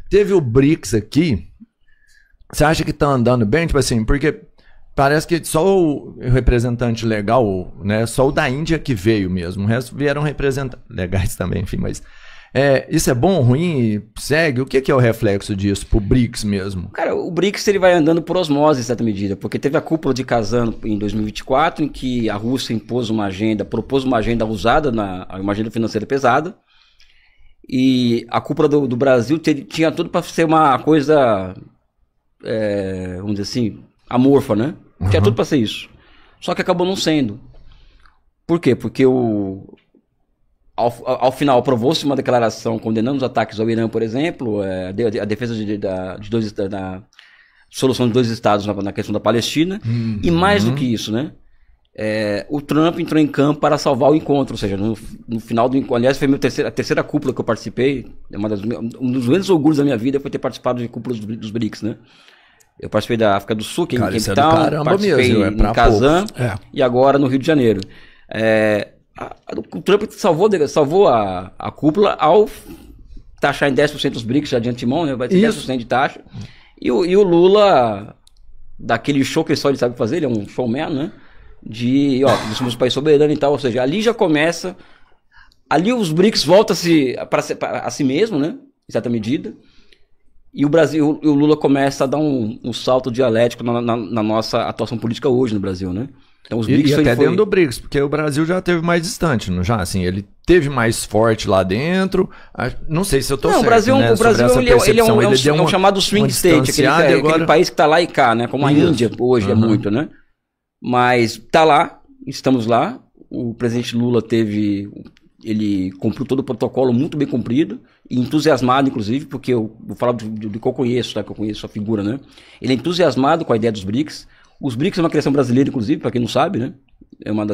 Teve o BRICS aqui. Você acha que tá andando bem? Tipo assim, porque parece que só o representante legal, né? Só o da Índia que veio mesmo. O resto vieram representantes legais também, enfim, mas... isso é bom, ruim? Segue? O que é o reflexo disso pro BRICS mesmo? Cara, o BRICS ele vai andando por osmose, em certa medida, porque teve a cúpula de Kazan em 2024, em que a Rússia propôs uma agenda usada, uma agenda financeira pesada, e a cúpula do Brasil tinha tudo para ser uma coisa, vamos dizer assim, amorfa, né? Tinha tudo para ser isso. Só que acabou não sendo. Por quê? Porque ao final, aprovou-se uma declaração condenando os ataques ao Irã, por exemplo, a defesa da solução de 2 estados na questão da Palestina, e mais do que isso, né? O Trump entrou em campo para salvar o encontro, ou seja, no final do encontro, aliás, foi a terceira cúpula que eu participei, um dos grandes orgulhos da minha vida foi ter participado de cúpulas dos BRICS, né? Eu participei da África do Sul, em Cape Town, participei em Kazan, e agora no Rio de Janeiro. O Trump salvou a cúpula ao taxar em 10% os BRICS já de antemão, né? Vai ter 10% de taxa. E o Lula, daquele show que ele sabe fazer, ele é um showman, né? Nós somos um país soberano e tal, ou seja, ali já começa, ali os BRICS voltam a si mesmo, né? Em certa medida. E o Lula começa a dar um salto dialético na nossa atuação política hoje no Brasil, né? Então, os BRICS dentro do BRICS, porque o Brasil já teve mais distante, não já? Assim, ele teve mais forte lá dentro. Não sei se eu tô certo, o Brasil ele é um chamado swing state, aquele país que tá lá e cá, né? Como a Índia hoje é muito, né? Mas tá lá, estamos lá. O presidente Lula ele cumpriu todo o protocolo muito bem cumprido, e entusiasmado, inclusive, porque eu vou falar do que eu conheço, tá? Que eu conheço a figura, né? Ele é entusiasmado com a ideia dos BRICS. Os BRICS é uma criação brasileira, inclusive, para quem não sabe, né?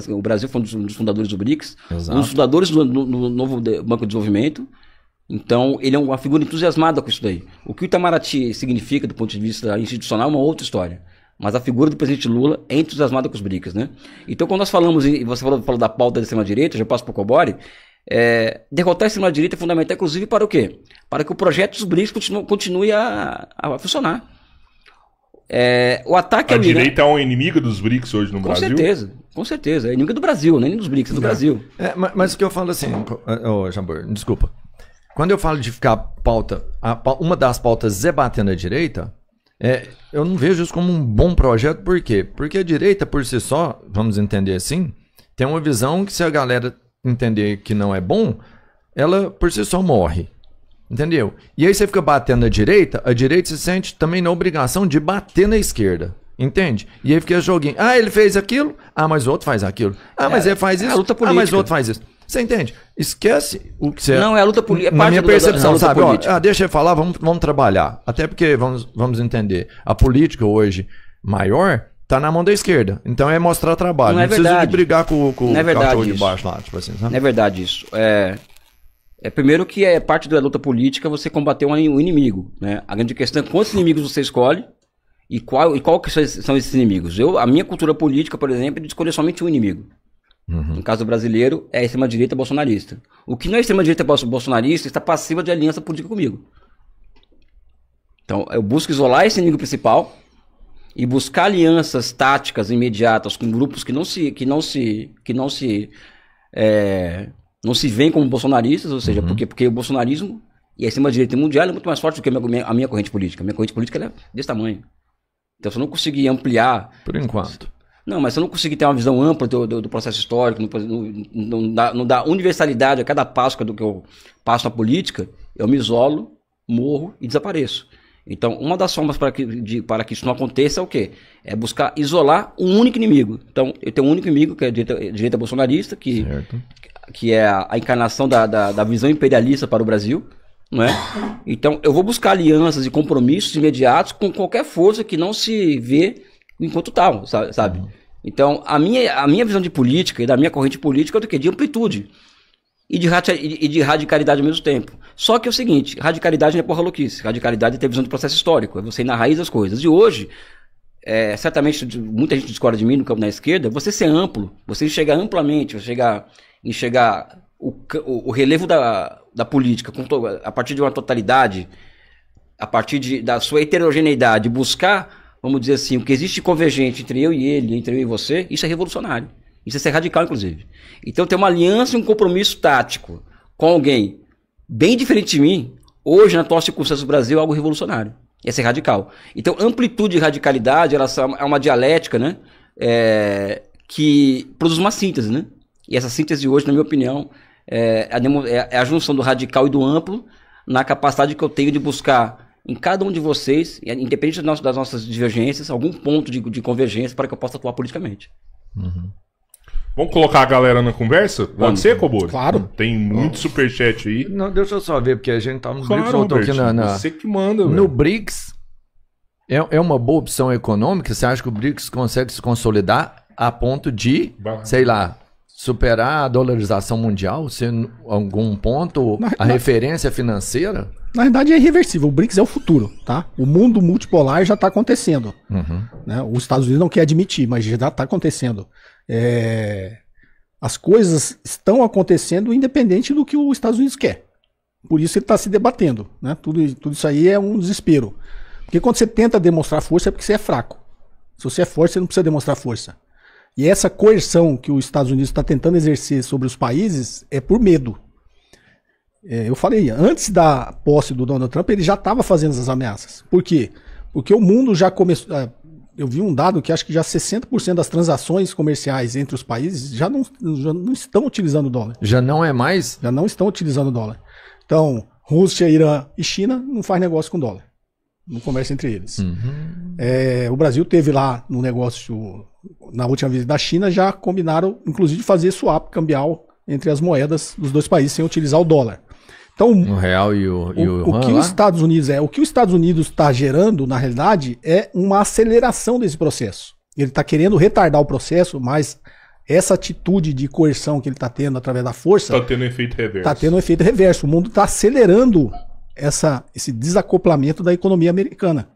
O Brasil foi um dos fundadores do BRICS, um dos fundadores do novo Banco de Desenvolvimento. Então, ele é uma figura entusiasmada com isso daí. O que o Itamaraty significa do ponto de vista institucional é uma outra história. Mas a figura do presidente Lula é entusiasmada com os BRICS, né? Então, quando nós falamos, e você falou da pauta da extrema-direita, já passo para o Cobori, derrotar a extrema-direita é fundamental, inclusive, para o quê? Para que o projeto dos BRICS continue a funcionar. O ataque a direita é um inimigo dos BRICS hoje no Brasil? Com certeza. É inimigo do Brasil, nem dos BRICS, é do Brasil. Mas o que eu falo assim, Jambor, desculpa. Quando eu falo de ficar pauta, uma das pautas é bater na direita, eu não vejo isso como um bom projeto, por quê? Porque a direita, por si só, vamos entender assim, tem uma visão que se a galera entender que não é bom, ela por si só morre. Entendeu? E aí você fica batendo na direita, a direita se sente também na obrigação de bater na esquerda. Entende? E aí fica joguinho. Ele fez aquilo. Mas o outro faz aquilo. Mas ele faz isso. É a luta política. Mas o outro faz isso. Você entende? Esquece o que você... Não, é a luta política. Na minha percepção, sabe? Deixa eu falar, vamos trabalhar. Até porque, vamos entender, a política hoje maior tá na mão da esquerda. Então é mostrar trabalho. Não precisa de brigar com o cachorro de baixo lá. Tipo assim, sabe? Não é verdade isso. Primeiro que parte da luta política você combater um inimigo, né? A grande questão é quantos inimigos você escolhe e qual que são esses inimigos. A minha cultura política, por exemplo, é de escolher somente um inimigo. No caso brasileiro, é a extrema-direita bolsonarista. O que não é extrema-direita bolsonarista está passiva de aliança política comigo. Então, eu busco isolar esse inimigo principal e buscar alianças táticas imediatas com grupos que não se veem como bolsonaristas, ou seja, porque o bolsonarismo e a extrema-direita mundial é muito mais forte do que a minha corrente política. A minha corrente política é desse tamanho. Então, se eu não conseguir ampliar... Por enquanto. Não, mas se eu não conseguir ter uma visão ampla do processo histórico, não dá universalidade a cada passo do que eu passo na política, eu me isolo, morro e desapareço. Então, uma das formas para que isso não aconteça é o quê? É buscar isolar um único inimigo. Então, eu tenho um único inimigo, que é a direita bolsonarista, que é a encarnação da visão imperialista para o Brasil, não é? Então, eu vou buscar alianças e compromissos imediatos com qualquer força que não se vê enquanto tal, sabe? Então, a minha visão de política e da minha corrente política é do quê? De amplitude e de radicalidade ao mesmo tempo. Só que é o seguinte, radicalidade não é porra louquice, radicalidade é ter visão do processo histórico, é você ir na raiz das coisas. E hoje, certamente, muita gente discorda de mim no campo da esquerda, você ser amplo, você enxergar amplamente, você enxergar o relevo da política a partir de uma totalidade a partir da sua heterogeneidade, buscar, vamos dizer assim, o que existe de convergente entre eu e ele, entre eu e você, isso é revolucionário. Isso é ser radical, inclusive. Então, ter uma aliança e um compromisso tático com alguém bem diferente de mim, hoje, na atual circunstância do Brasil, é algo revolucionário. É ser radical. Então, amplitude e radicalidade, elas são uma dialética, né? Que produz uma síntese, né? E essa síntese hoje, na minha opinião, é a junção do radical e do amplo na capacidade que eu tenho de buscar em cada um de vocês, independente das nossas divergências, algum ponto de convergência para que eu possa atuar politicamente. Uhum. Vamos colocar a galera na conversa? Pode ser, Cobori? Claro. Tem muito superchat aí. Não, deixa eu só ver, porque a gente tá no Claro, BRICS, voltou aqui Você que manda, no velho. BRICS, é uma boa opção econômica? Você acha que o BRICS consegue se consolidar a ponto de, sei lá, superar a dolarização mundial? Se em algum ponto a referência financeira? Na verdade é irreversível, o BRICS é o futuro, tá? O mundo multipolar já está acontecendo. Né? Os Estados Unidos não quer admitir, mas já está acontecendo. As coisas estão acontecendo independente do que os Estados Unidos quer. Por isso ele está se debatendo. Né? Tudo isso aí é um desespero. Porque quando você tenta demonstrar força é porque você é fraco. Se você é forte, você não precisa demonstrar força. E essa coerção que os Estados Unidos está tentando exercer sobre os países é por medo. Eu falei, antes da posse do Donald Trump, ele já estava fazendo essas ameaças. Por quê? Porque o mundo já começou... Eu vi um dado que acho que já 60% das transações comerciais entre os países já não estão utilizando o dólar. Já não é mais? Já não estão utilizando o dólar. Então, Rússia, Irã e China não faz negócio com dólar. No comércio entre eles. O Brasil teve lá no negócio, na última visita da China, já combinaram, inclusive, de fazer swap cambial entre as moedas dos dois países sem utilizar o dólar. Então, o real e o o que os Estados Unidos está gerando, na realidade, é uma aceleração desse processo. Ele está querendo retardar o processo, mas essa atitude de coerção que ele está tendo através da força... Está tendo efeito reverso. Está tendo um efeito reverso. O mundo está acelerando esse desacoplamento da economia americana.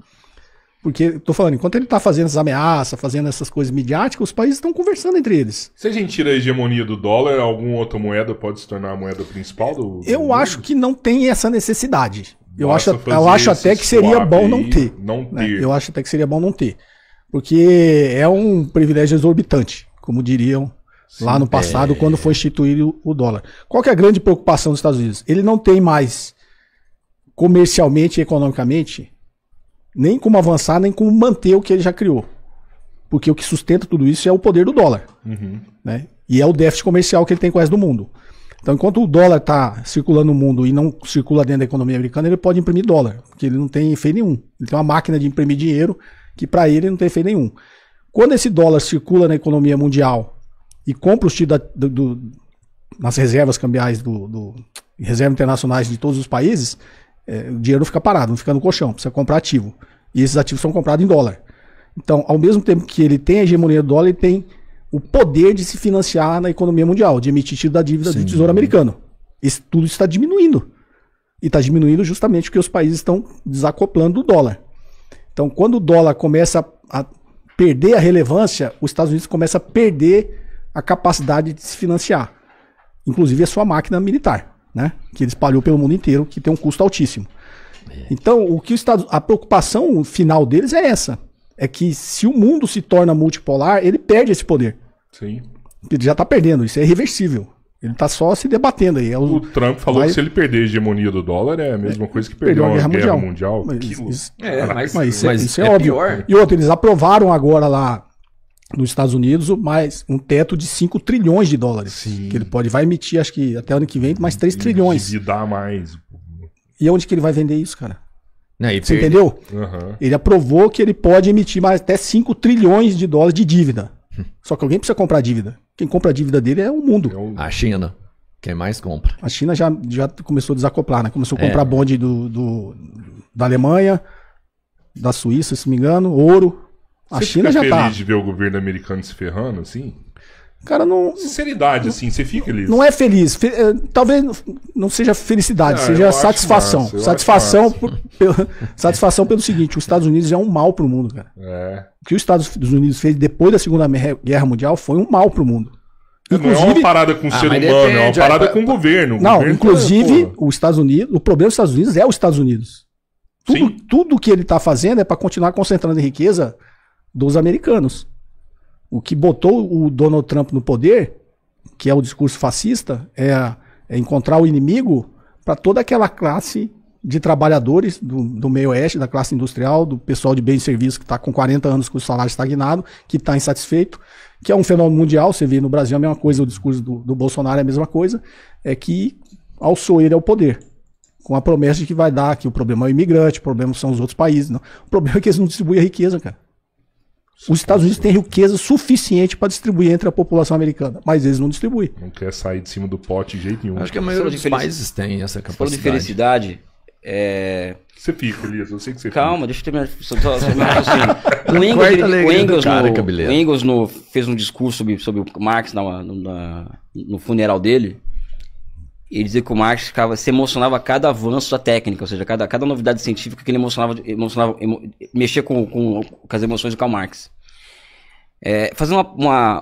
Porque, estou falando, enquanto ele está fazendo essas ameaças, fazendo essas coisas midiáticas, os países estão conversando entre eles. Se a gente tira a hegemonia do dólar, alguma outra moeda pode se tornar a moeda principal do Eu mundo? acho que não tem essa necessidade. Eu Basta acho até que seria swap bom aí, não ter. Eu acho até que seria bom não ter. Porque é um privilégio exorbitante, como diriam lá no passado, quando foi instituído o dólar. Qual que é a grande preocupação dos Estados Unidos? Ele não tem mais, comercialmente e economicamente, nem como avançar, nem como manter o que ele já criou. Porque o que sustenta tudo isso é o poder do dólar. Né? E é o déficit comercial que ele tem com o resto do mundo. Então, enquanto o dólar está circulando no mundo e não circula dentro da economia americana, ele pode imprimir dólar, porque ele não tem efeito nenhum. Ele tem uma máquina de imprimir dinheiro que para ele não tem efeito nenhum. Quando esse dólar circula na economia mundial e compra os títulos nas reservas cambiais reservas internacionais de todos os países, o dinheiro não fica parado, não fica no colchão, precisa comprar ativo. E esses ativos são comprados em dólar. Então, ao mesmo tempo que ele tem a hegemonia do dólar, ele tem o poder de se financiar na economia mundial, de emitir título da dívida do Tesouro Americano. Tudo isso está diminuindo. E está diminuindo justamente porque os países estão desacoplando do dólar. Então, quando o dólar começa a perder a relevância, os Estados Unidos começam a perder a capacidade de se financiar. Inclusive a sua máquina militar, né? Que ele espalhou pelo mundo inteiro, que tem um custo altíssimo. Então, a preocupação final deles é essa. É que se o mundo se torna multipolar, ele perde esse poder. Sim. Ele já está perdendo, isso é irreversível. Ele está só se debatendo aí. O Trump falou que se ele perder a hegemonia do dólar é a mesma coisa que perder uma guerra mundial. Mas isso é óbvio. Pior. E outro, eles aprovaram agora lá nos Estados Unidos um teto de 5 trilhões de dólares. Sim. Que ele vai emitir, acho que até ano que vem, mais 3 trilhões. E dá mais. E onde que ele vai vender isso, cara? Você entendeu? Ele aprovou que ele pode emitir mais até 5 trilhões de dólares de dívida. Só que alguém precisa comprar dívida. Quem compra a dívida dele é o mundo. A China. Quem mais compra? A China já começou a desacoplar, né? Começou a comprar bonde da Alemanha, da Suíça, se não me engano, ouro. A China já tá. Você fica feliz de ver o governo americano se ferrando, assim? Cara, não... Sinceridade, assim, você fica feliz? Não é feliz. Talvez não seja felicidade, seja satisfação. Satisfação pelo seguinte, os Estados Unidos é um mal pro mundo, cara. O que os Estados Unidos fez depois da Segunda Guerra Mundial foi um mal pro mundo. Inclusive, não é uma parada com o ser humano, é uma parada com o governo. Não, inclusive, os Estados Unidos, o problema dos Estados Unidos é os Estados Unidos. tudo que ele está fazendo é para continuar concentrando a riqueza dos americanos. O que botou o Donald Trump no poder, que é o discurso fascista, é encontrar o inimigo para toda aquela classe de trabalhadores do meio oeste, da classe industrial, do pessoal de bens e serviços que está com 40 anos com o salário estagnado, que está insatisfeito, que é um fenômeno mundial. Você vê no Brasil a mesma coisa, o discurso do Bolsonaro é a mesma coisa, é que alçou ele ao poder, com a promessa de que vai dar, que o problema é o imigrante, o problema são os outros países. Não. O problema é que eles não distribuem a riqueza, cara. Os Estados Unidos têm riqueza suficiente para distribuir entre a população americana, mas eles não distribuem. Não quer sair de cima do pote de jeito nenhum. Acho que a maioria dos países tem essa capacidade. Falando de felicidade, Você fica, Elias, eu sei que você calma, fica. deixa eu terminar. O Engels fez um discurso sobre o Marx no funeral dele. Ele dizia que o Marx se emocionava a cada avanço da técnica, ou seja, cada novidade científica que ele mexia com as emoções do Karl Marx. Fazendo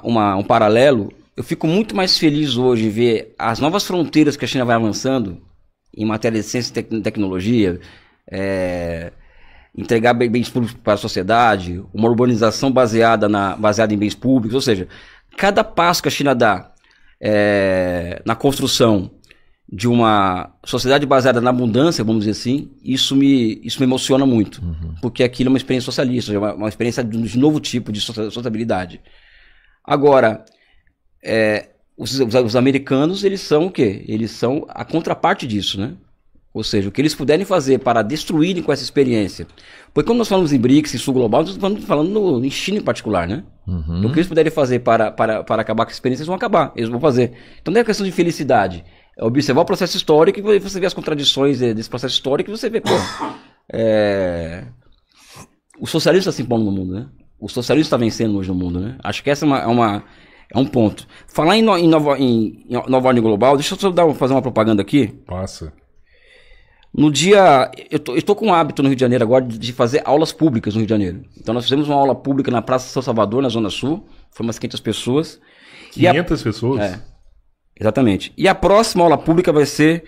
um paralelo, eu fico muito mais feliz hoje em ver as novas fronteiras que a China vai avançando em matéria de ciência e tecnologia, entregar bens públicos para a sociedade, uma urbanização baseada em bens públicos, ou seja, cada passo que a China dá na construção de uma sociedade baseada na abundância, vamos dizer assim, isso me emociona muito, porque aquilo é uma experiência socialista, uma experiência de novo tipo de sustentabilidade. Agora, os americanos, eles são o quê? Eles são a contraparte disso, né? Ou seja, o que eles puderem fazer para destruírem com essa experiência. Porque quando nós falamos em BRICS, em Sul Global, nós estamos falando em China em particular, né? Então, o que eles puderem fazer para acabar com a experiência, eles vão acabar, eles vão fazer. Então não é questão de felicidade, é observar o processo histórico e você vê as contradições desse processo histórico e você vê, o socialismo está se impondo no mundo, né? O socialismo está vencendo hoje no mundo, né? Acho que essa é um ponto. Falar em Nova Ordem Global, deixa eu só fazer uma propaganda aqui. Passa. No dia... Eu tô com um hábito no Rio de Janeiro agora de fazer aulas públicas no Rio de Janeiro. Então nós fizemos uma aula pública na Praça São Salvador, na Zona Sul. Foi umas 500 pessoas. 500 pessoas? Exatamente. E a próxima aula pública vai ser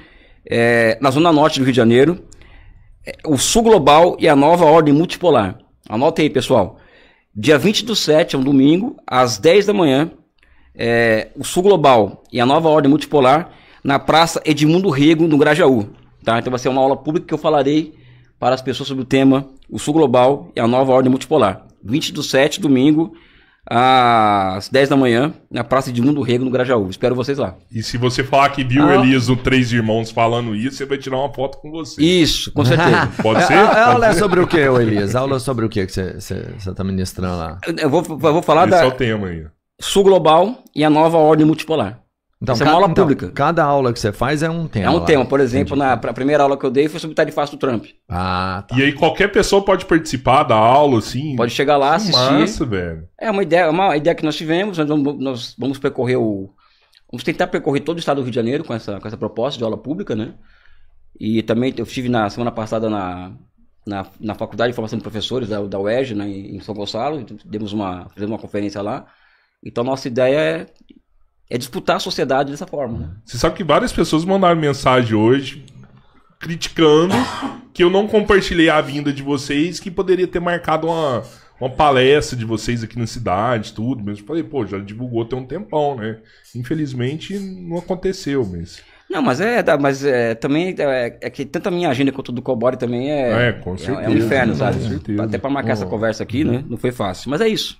na Zona Norte do Rio de Janeiro. O Sul Global e a Nova Ordem Multipolar. Anota aí, pessoal. Dia 20/7, é um domingo, às 10 da manhã. O Sul Global e a Nova Ordem Multipolar na Praça Edmundo Rego, no Grajaú. Tá? Então vai ser uma aula pública que eu falarei para as pessoas sobre o tema o Sul Global e a Nova Ordem Multipolar. 20/7, domingo, às 10 da manhã, na Praça Edmundo Rego, no Grajaú. Espero vocês lá. E se você falar que viu o Elias no Três Irmãos falando isso, você vai tirar uma foto com você. Isso, com certeza. Pode ser? A aula é sobre o que, Elias? A aula é sobre o que você está ministrando lá? Eu vou falar Esse é o tema aí. Sul Global e a Nova Ordem Multipolar. Então, essa é uma aula pública. Cada aula que você faz é um tema. É um tema. Por exemplo, a primeira aula que eu dei foi sobre tarifaço do Trump. Ah, tá. E aí qualquer pessoa pode participar da aula, assim? Pode chegar lá, assistir. Massa, velho. É uma ideia que nós tivemos. Nós vamos percorrer vamos tentar percorrer todo o estado do Rio de Janeiro com essa proposta de aula pública, né? E também eu estive na semana passada na Faculdade de Formação de Professores da UERJ, né, em São Gonçalo. Fizemos uma conferência lá. Então, nossa ideia é disputar a sociedade dessa forma, né? Você sabe que várias pessoas mandaram mensagem hoje criticando que eu não compartilhei a vinda de vocês, que poderia ter marcado uma palestra de vocês aqui na cidade, tudo. Mas eu falei, já divulgou tem um tempão, né? Infelizmente não aconteceu, mas... Não, mas também é que tanto a minha agenda quanto a do Cobori também com certeza, é um inferno, sabe? Com certeza. Até para marcar essa conversa aqui, né? Não foi fácil. Mas é isso.